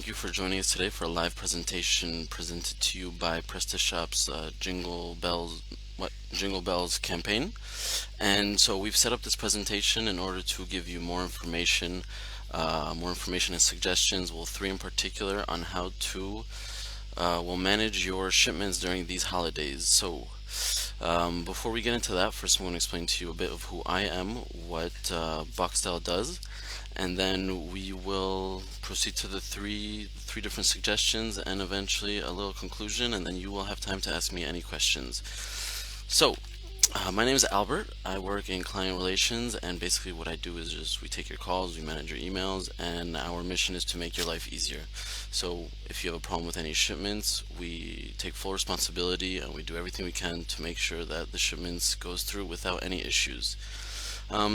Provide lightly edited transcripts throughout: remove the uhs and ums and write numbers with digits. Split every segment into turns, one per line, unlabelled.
Thank you for joining us today for a live presentation presented to you by PrestaShop's Jingle Bells campaign. And so we've set up this presentation in order to give you more information and suggestions. Well, three in particular on how to manage your shipments during these holidays. So before we get into that, first I'm going to explain to you a bit of who I am, what Boxstyle does, and then we will proceed to the three different suggestions and eventually a little conclusion, and then you will have time to ask me any questions. So, my name is Albert. I work in client relations, and basically what I do is just we take your calls, we manage your emails, and our mission is to make your life easier. So, if you have a problem with any shipments, we take full responsibility and we do everything we can to make sure that the shipments goes through without any issues.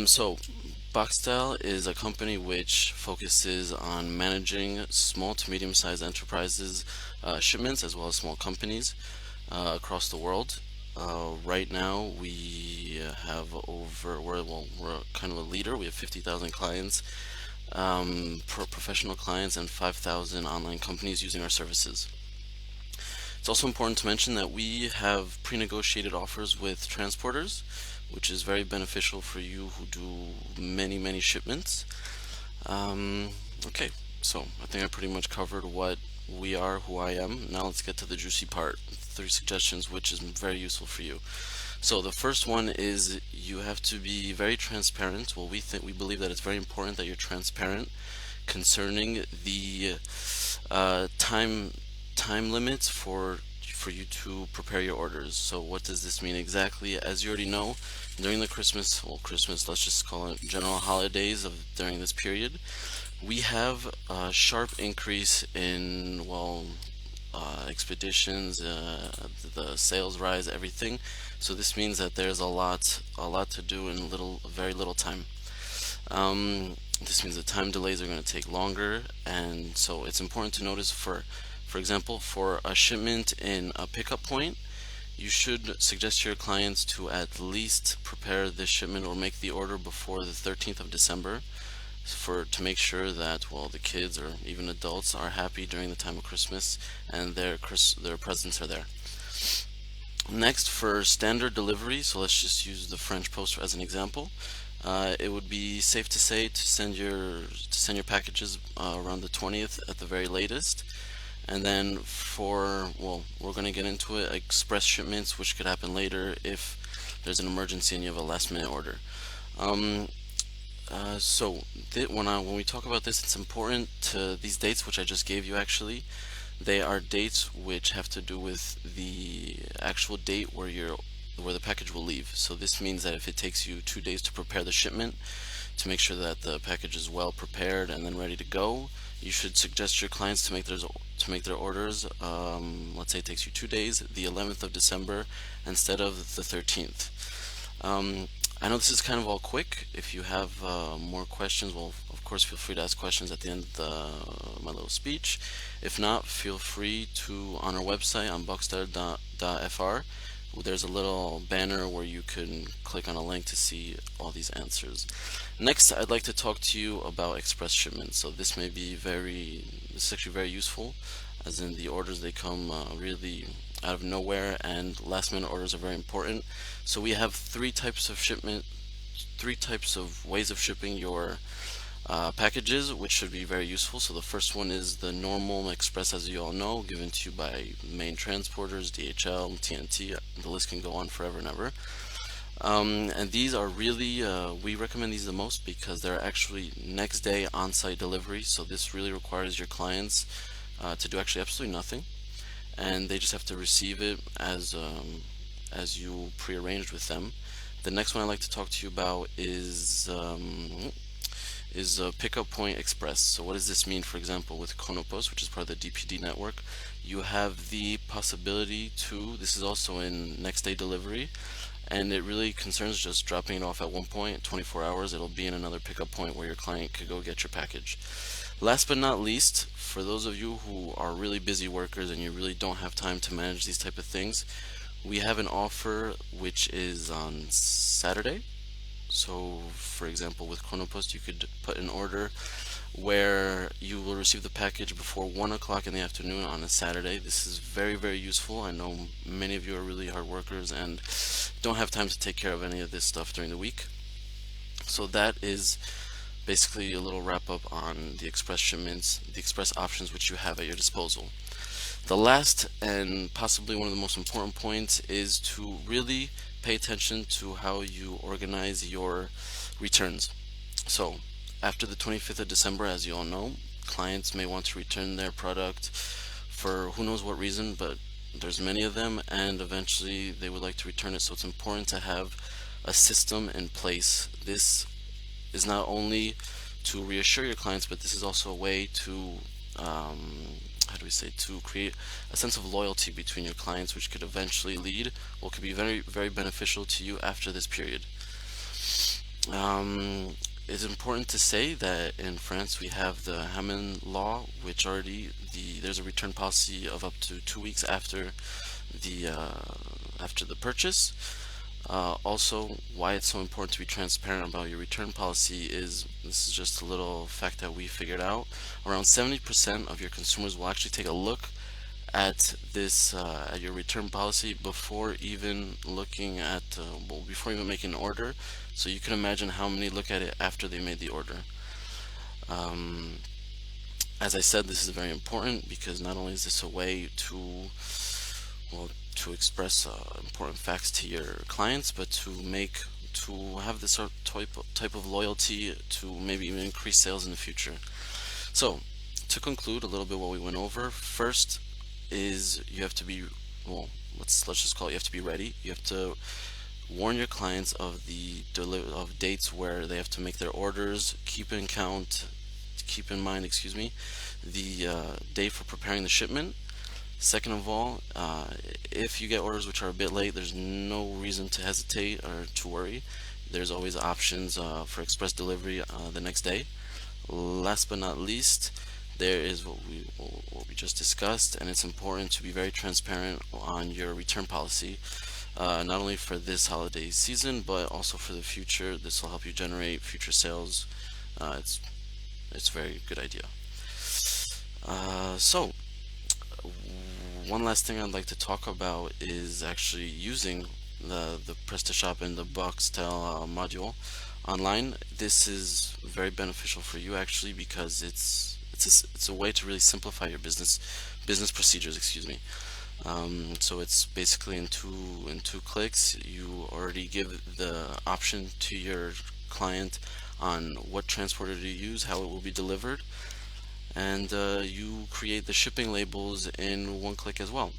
So, Boxstyle is a company which focuses on managing small to medium-sized enterprises shipments as well as small companies across the world. Right now, we have we're kind of a leader. We have 50,000 clients, professional clients, and 5,000 online companies using our services. It's also important to mention that we have pre-negotiated offers with transporters, which is very beneficial for you who do many shipments. Um, okay, so I think I pretty much covered what we are, who I am. Now let's get to the juicy part. Three suggestions, which is very useful for you. So the first one is you have to be very transparent. Well, we believe that it's very important that you're transparent concerning the time limits for you to prepare your orders. So what does this mean exactly? As you already know, during the Christmas, let's just call it general holidays of during this period, we have a sharp increase in expeditions, the sales rise, everything. So this means that there's a lot to do in very little time. This means the time delays are going to take longer, and so it's important to notice for example, for a shipment in a pickup point, you should suggest to your clients to at least prepare the shipment or make the order before the 13th of December to make sure that the kids or even adults are happy during the time of Christmas and their presents are there. Next, for standard delivery, so let's just use the French Post as an example. It would be safe to say to send your packages around the 20th at the very latest. And then we're going to get into it, express shipments, which could happen later if there's an emergency and you have a last minute order. Um, when we talk about this, it's important to these dates, which I just gave you actually. They are dates which have to do with the actual date where the package will leave. So this means that if it takes you 2 days to prepare the shipment, to make sure that the package is well prepared and then ready to go, you should suggest your clients to make their orders. Let's say it takes you 2 days, the 11th of December instead of the 13th. I know this is kind of all quick. If you have more questions, well, of course, feel free to ask questions at the end of my little speech. If not, feel free to, on our website, on boxstyle.fr, there's a little banner where you can click on a link to see all these answers. Next, I'd like to talk to you about express shipments. So this is actually very useful, as in the orders, they come really out of nowhere, and last minute orders are very important. So we have three types of ways of shipping your packages, which should be very useful. So the first one is the normal express, as you all know, given to you by main transporters, DHL, TNT. The list can go on forever and ever. And these are really, we recommend these the most because they're actually next day on-site delivery. So this really requires your clients to do actually absolutely nothing, and they just have to receive it as you prearranged with them. The next one I'd like to talk to you about is Pickup Point Express. So what does this mean? For example, with Chronopost, which is part of the DPD network, you have the possibility to, this is also in next day delivery, and it really concerns just dropping it off at one point, 24 hours, it'll be in another pickup point where your client could go get your package. Last but not least, for those of you who are really busy workers and you really don't have time to manage these type of things, we have an offer which is on Saturday. So, for example, with Chronopost, you could put an order where you will receive the package before 1 o'clock in the afternoon on a Saturday. This is very, very useful. I know many of you are really hard workers and don't have time to take care of any of this stuff during the week. So that is basically a little wrap up on the express shipments, the express options which you have at your disposal. The last and possibly one of the most important points is to really pay attention to how you organize your returns. So, after the 25th of December, as you all know, clients may want to return their product for who knows what reason, but there's many of them, and eventually they would like to return it. So it's important to have a system in place. This is not only to reassure your clients, but this is also a way to how do we say, to create a sense of loyalty between your clients, which could eventually lead, or could be very, very beneficial to you after this period. It's important to say that in France we have the Hammond law, which already there's a return policy of up to 2 weeks the after the purchase. Also, why it's so important to be transparent about your return policy is, this is just a little fact that we figured out. Around 70% of your consumers will actually take a look at this at your return policy before even looking at well, before even making an order. So you can imagine how many look at it after they made the order. Um, as I said, this is very important because not only is this a way to, well, to express important facts to your clients, but to have this sort of type of loyalty to maybe even increase sales in the future. So, to conclude a little bit what we went over, first is you have to be, well, let's just call it, you have to be ready. You have to warn your clients of of dates where they have to make their orders. Keep in mind, excuse me, the date for preparing the shipment. Second of all, if you get orders which are a bit late, there's no reason to hesitate or to worry. There's always options for express delivery the next day. Last but not least, there is what we just discussed, and it's important to be very transparent on your return policy, not only for this holiday season, but also for the future. This will help you generate future sales. It's a very good idea. So, one last thing I'd like to talk about is actually using the PrestaShop and the Boxstyle module online. This is very beneficial for you actually because it's a way to really simplify your business procedures. Excuse me. So it's basically in two clicks. You already give the option to your client on what transporter to use, how it will be delivered, and you create the shipping labels in one click as well.